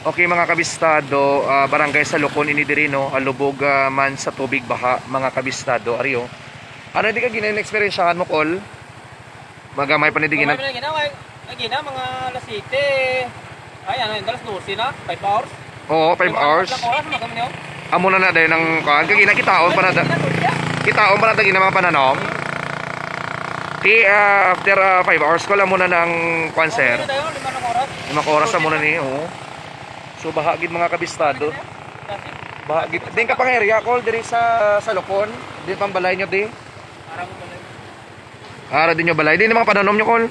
Okay mga kabistado, barangay sa Lukon ini diri no, alubog man sa tubig baha mga kabistado ariyo. Ano di ka gina-experiencehan mo kol? Magamay pa ni di gina. Gina mga alas 7. Ay ano, alas 12 na, 5 hours. Oo, 5 hours. Amo na na dayon ng kan kagina kitaon pa na da. Kitaon pa na da gina mga pananom. After 5 hours ko lang muna ng cancer. 5 oras sa muna ni, oh. So bahagid mga kabistado. Bahagid. Din ka pang area call diri sa Lukon. Din pang balay nyo di. Ara din nyo balay. Din mga pananom nyo call.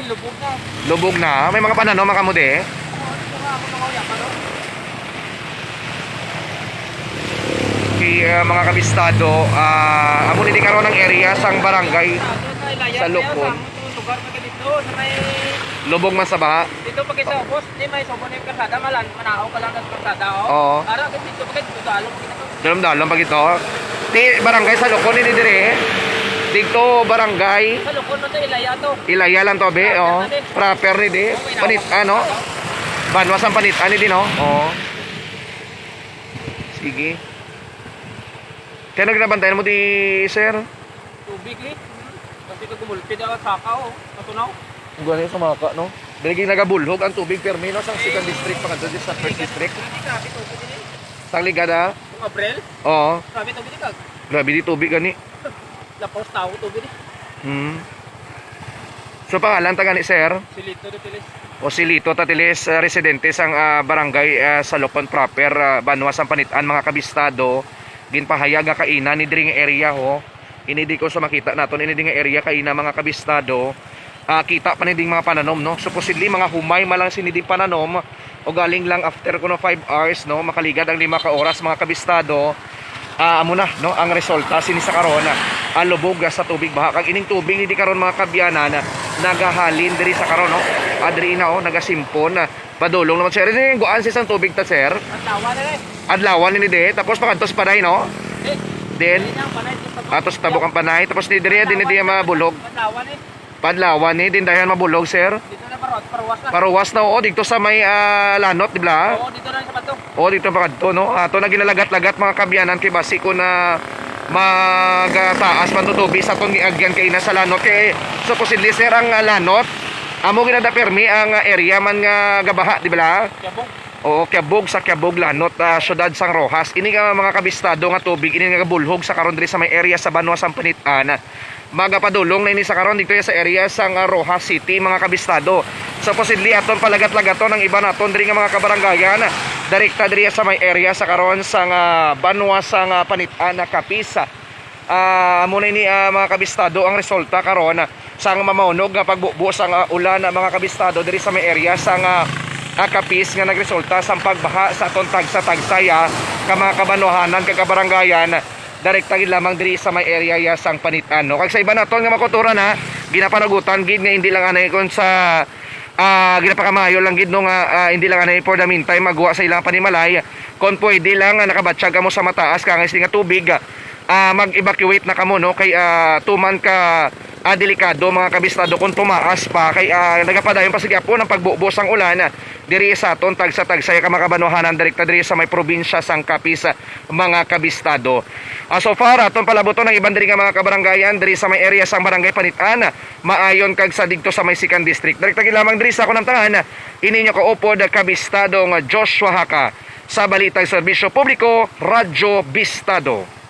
Lubog na. Lubog na. May mga pananom mga mo di. Okay, mga kabistado, amo ni karon ng area sang barangay sa Lukon. Lugar pa dito sa may Lubog man sa baha. dito pag isa boss, di may sobo na yung kalsada, manao ka lang ng kalsada, oh. Oo. Ara dito pag dalo dito. Dalam-dalam pag ito. Di barangay sa Lukon ini dire. Dito barangay Sa Lukon mo to Ilaya to. Ilaya lang to be, oh. Proper ni di. Panit ano? Banwas ang panit ani din, oh. Oo. Sige. Kaya nagnabantayan mo di, sir? Tubig eh. Kasi ko gumulpid ako sa kao, natunaw. Ang ganyan sa maka, no? Dahil nagabulhog ang tubig permi, no? Sa 2nd district pa kanto, sa 1st district. Grabe tubig din. Sang ligada? Kung April, Oo. grabe tubig kag. Grabe di tubig gani. Lapos tao tubig eh. So pangalan ta gani, sir? Silito de Pilis. O si Lito Tatilis, residente sang barangay sa Lukon proper, Banwas ang Panitan mga kabistado. Ginpahayag nga kaina ni diri nga area ho. Ini di ko sa makita naton ini di nga area kaina mga kabistado. Kita pa ni ding mga pananom no. Supposedly mga humay malang siniding pananom o galing lang after kuno 5 hours no, makaligad ang 5 ka oras mga kabistado. Amo na no ang resulta sini sa karon ang lubog sa tubig baha kag ining tubig hindi karon mga kabyanan nagahalin diri sa karon no. Adri na oh nagasimpon padulong naman sir ini guan sa isang tubig ta sir. Tawa na eh. Adlawan ni de tapos pakantos panay no. Then atos tabok ang panay tapos ni diri din di mabulog. Padawan eh. Padlawan ni din dayon mabulog sir. Dito na paruwas na. Paruwas na oo dito sa may lanot di ba? Oo, dito na sa bato. Oo dito pa kadto no. Ato na ginalagat-lagat mga kabyanan kay basi ko na magtaas man tutubi sa tong giagyan kay na sa lanot kay supposedly sir ang lanot amo ginada permi ang area man nga gabaha di ba? Kabog. Oo, Kiabog sa Kiabog Lanot, syudad sang Rojas. Ini nga mga kabistado nga tubig, ini nga bulhog sa karon diri sa may area sa Banwas ang Panitan. Magapadulong na ini sa karon dito sa area sang Rojas City mga kabistado. Supposedly aton palagat-lagaton ang iba naton diri nga mga kabaranggayan. Direkta diri sa may area sa karon sang Banwas ang Panitan Kapisa. Amo na ini mga kabistado ang resulta karon sang mamaunog nga pagbubo sang ulan mga kabistado diri sa may area sang Kapis nga nagresulta sa pagbaha sa atong tagsa-tagsaya ka mga kabanuhanan kag kabaranggayan direkta gid lamang diri sa may area sang Panitan no. Kag sa iba naton nga makuturan ginapanagutan gid nga hindi lang anay kon sa ginapakamayo lang gid no nga hindi lang anay for the meantime magwa sa ilang panimalay kon pwede lang nakabatsyag mo sa mataas kang nga tubig mag-evacuate na kamo no kay tuman ka delikado mga kabistado kung tumaas pa kay nagapadayon pa sa gyapon ang pagbubos ang ulan diri sa aton tagsa-tagsaya ka makabanuhanan direkta diri sa may probinsya sang Capiz mga kabistado. So far aton palaboton ang ibang diri nga mga kabaranggayan diri sa may area sang Barangay Panitan maayon kag sa didto sa may 2nd district. Direkta gid lamang diri sa kunang tangan ininyo kaupod kabistado nga Joshua Haka sa Balitang Serbisyo Publiko Radyo Bistado.